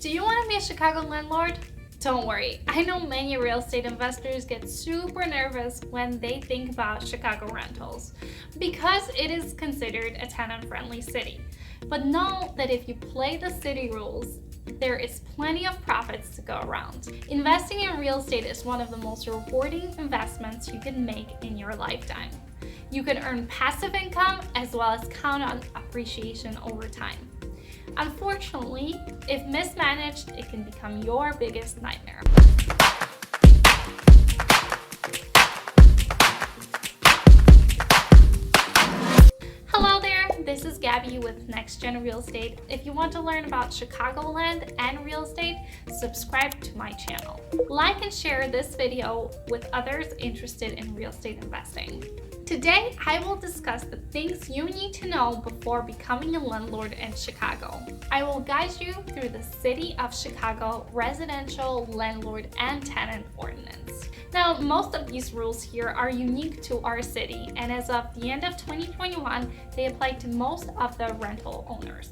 Do you want to be a Chicago landlord? Don't worry, I know many real estate investors get super nervous when they think about Chicago rentals because it is considered a tenant-friendly city. But know that if you play the city rules, there is plenty of profits to go around. Investing in real estate is one of the most rewarding investments you can make in your lifetime. You can earn passive income as well as count on appreciation over time. Unfortunately, if mismanaged, it can become your biggest nightmare. Hello there, this is Gabby with Nex-Gen Real Estate. If you want to learn about Chicagoland and real estate, subscribe to my channel. Like and share this video with others interested in real estate investing. Today, I will discuss the things you need to know before becoming a landlord in Chicago. I will guide you through the City of Chicago residential landlord and tenant ordinance. Now, most of these rules here are unique to our city, and as of the end of 2021, they apply to most of the rental owners.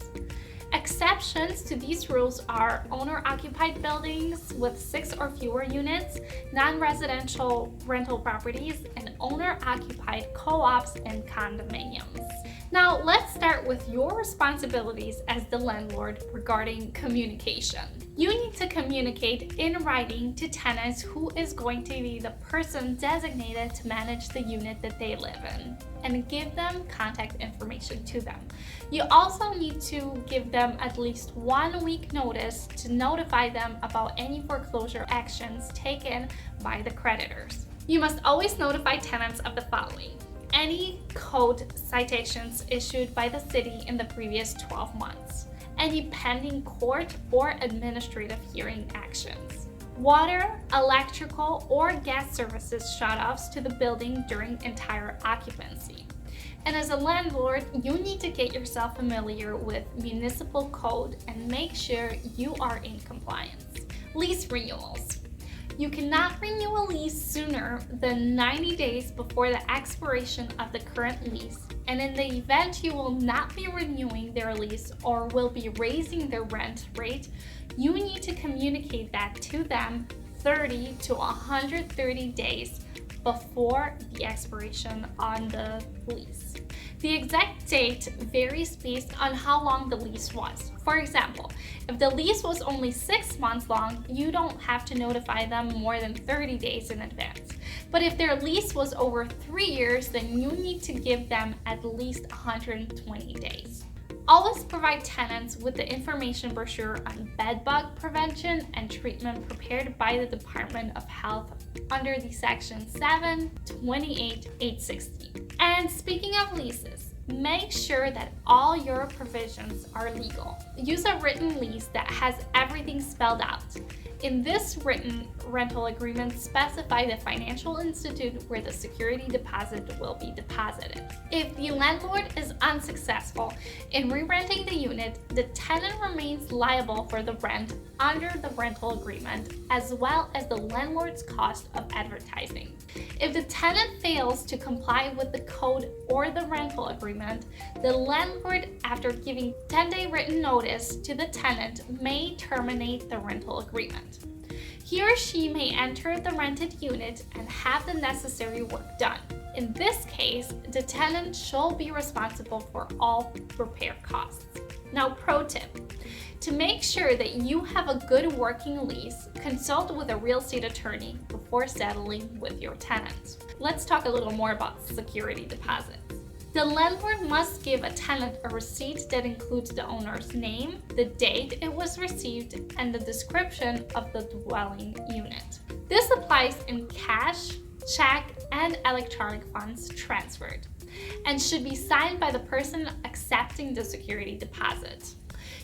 Exceptions to these rules are owner-occupied buildings with 6 or fewer units, non-residential rental properties, and owner-occupied co-ops and condominiums. Now, let's start with your responsibilities as the landlord regarding communication. You need to communicate in writing to tenants who is going to be the person designated to manage the unit that they live in, and give them contact information to them. You also need to give them at least 1 week notice to notify them about any foreclosure actions taken by the creditors. You must always notify tenants of the following: any code citations issued by the city in the previous 12 months, any pending court or administrative hearing actions, water, electrical, or gas services shutoffs to the building during entire occupancy. And as a landlord, you need to get yourself familiar with municipal code and make sure you are in compliance. Lease renewals. You cannot renew a lease sooner than 90 days before the expiration of the current lease, and in the event you will not be renewing their lease or will be raising their rent rate, you need to communicate that to them 30 to 130 days before the expiration on the lease. The exact date varies based on how long the lease was. For example, if the lease was only 6 months long, you don't have to notify them more than 30 days in advance. But if their lease was over 3 years, then you need to give them at least 120 days. Always provide tenants with the information brochure on bed bug prevention and treatment prepared by the Department of Health under the Section 728-860. And speaking of leases, make sure that all your provisions are legal. Use a written lease that has everything spelled out. In this written rental agreement, specify the financial institute where the security deposit will be deposited. If the landlord is unsuccessful in re-renting the unit, the tenant remains liable for the rent under the rental agreement, as well as the landlord's cost of advertising. If the tenant fails to comply with the code or the rental agreement, the landlord, after giving 10-day written notice to the tenant, may terminate the rental agreement. He or she may enter the rented unit and have the necessary work done. In this case, the tenant shall be responsible for all repair costs. Now, pro tip: to make sure that you have a good working lease, consult with a real estate attorney before settling with your tenant. Let's talk a little more about security deposits. The landlord must give a tenant a receipt that includes the owner's name, the date it was received, and the description of the dwelling unit. This applies in cash, check, and electronic funds transferred, and should be signed by the person accepting the security deposit.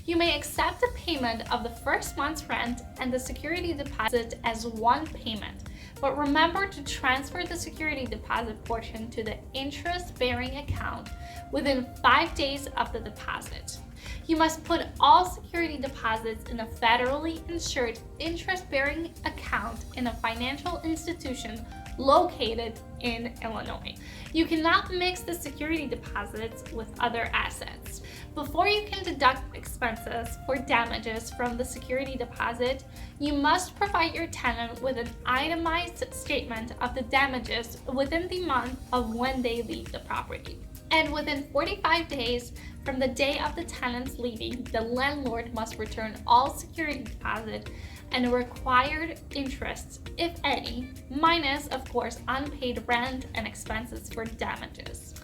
You may accept the payment of the first month's rent and the security deposit as one payment, but remember to transfer the security deposit portion to the interest-bearing account within 5 days of the deposit. You must put all security deposits in a federally insured interest-bearing account in a financial institution located in Illinois. You cannot mix the security deposits with other assets. Before you can deduct expenses for damages from the security deposit, you must provide your tenant with an itemized statement of the damages within the month of when they leave the property. And within 45 days from the day of the tenant's leaving, the landlord must return all security deposit and required interest, if any, minus, of course, unpaid rent and expenses for damages.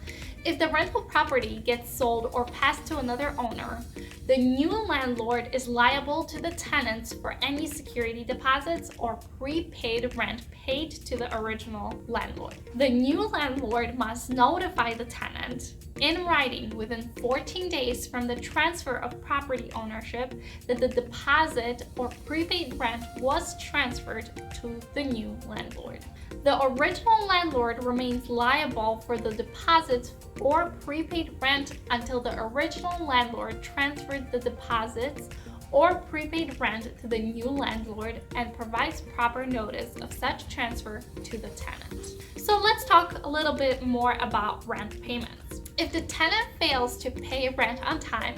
If the rental property gets sold or passed to another owner, the new landlord is liable to the tenants for any security deposits or prepaid rent paid to the original landlord. The new landlord must notify the tenant in writing within 14 days from the transfer of property ownership that the deposit or prepaid rent was transferred to the new landlord. The original landlord remains liable for the deposits or prepaid rent until the original landlord transferred the deposits or prepaid rent to the new landlord and provides proper notice of such transfer to the tenant. So let's talk a little bit more about rent payments. If the tenant fails to pay rent on time,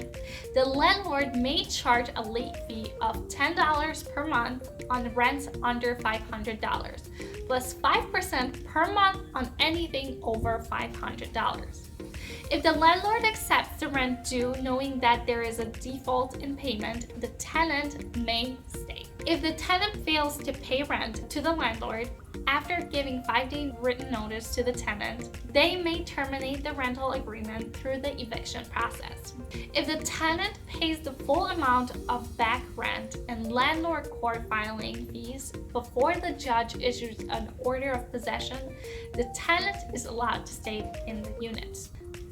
the landlord may charge a late fee of $10 per month on rents under $500, plus 5% per month on anything over $500. If the landlord accepts the rent due knowing that there is a default in payment, the tenant may stay. If the tenant fails to pay rent to the landlord after giving 5-day written notice to the tenant, they may terminate the rental agreement through the eviction process. If the tenant pays the full amount of back rent and landlord court filing fees before the judge issues an order of possession, the tenant is allowed to stay in the unit.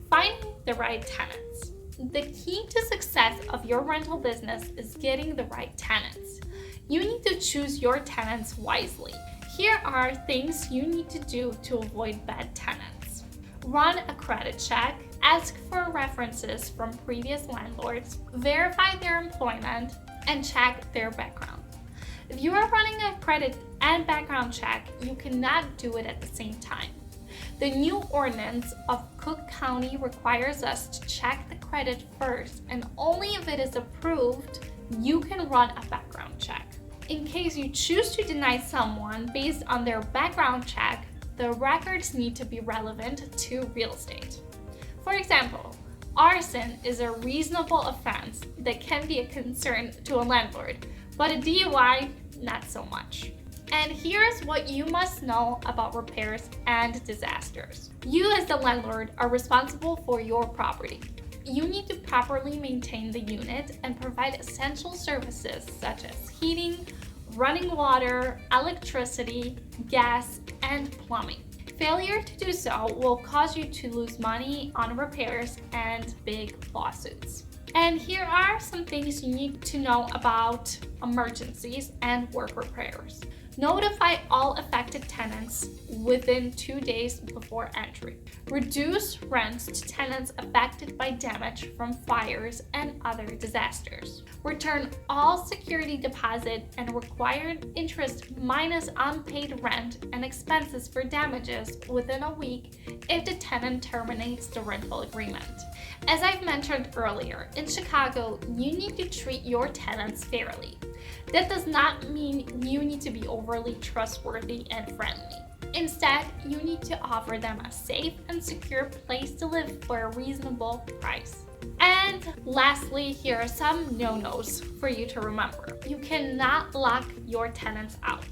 Finding the right tenants. The key to success of your rental business is getting the right tenants. You need to choose your tenants wisely. Here are things you need to do to avoid bad tenants. Run a credit check, ask for references from previous landlords, verify their employment, and check their background. If you are running a credit and background check, you cannot do it at the same time. The new ordinance of Cook County requires us to check the credit first, and only if it is approved, you can run a background check. In case you choose to deny someone based on their background check, the records need to be relevant to real estate. For example, arson is a reasonable offense that can be a concern to a landlord, but a DUI, not so much. And here's what you must know about repairs and disasters. You as the landlord are responsible for your property. You need to properly maintain the unit and provide essential services such as heating, running water, electricity, gas, and plumbing. Failure to do so will cause you to lose money on repairs and big lawsuits. And here are some things you need to know about emergencies and work repairs. Notify all affected tenants within 2 days before entry. Reduce rents to tenants affected by damage from fires and other disasters. Return all security deposit and required interest minus unpaid rent and expenses for damages within a week if the tenant terminates the rental agreement. As I've mentioned earlier, in Chicago, you need to treat your tenants fairly. That does not mean you need to be overly trustworthy and friendly. Instead, you need to offer them a safe and secure place to live for a reasonable price. And lastly, here are some no-nos for you to remember. You cannot lock your tenants out.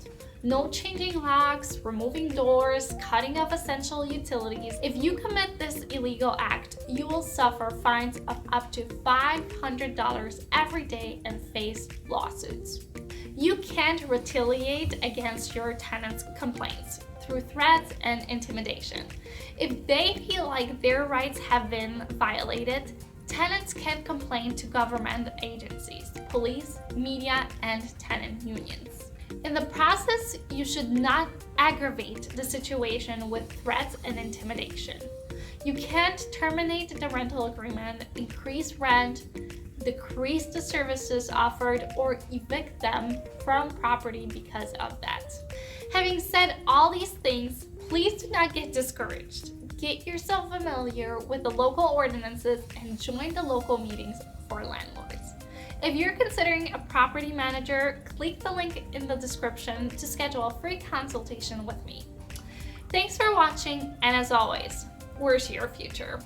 No changing locks, removing doors, cutting off essential utilities. If you commit this illegal act, you will suffer fines of up to $500 every day and face lawsuits. You can't retaliate against your tenants' complaints through threats and intimidation. If they feel like their rights have been violated, tenants can complain to government agencies, police, media, and tenant unions. In the process, you should not aggravate the situation with threats and intimidation. You can't terminate the rental agreement, increase rent, decrease the services offered, or evict them from property because of that. Having said all these things, please do not get discouraged. Get yourself familiar with the local ordinances and join the local meetings for landlords. If you're considering a property manager, click the link in the description to schedule a free consultation with me. Thanks for watching, and as always, where's your future?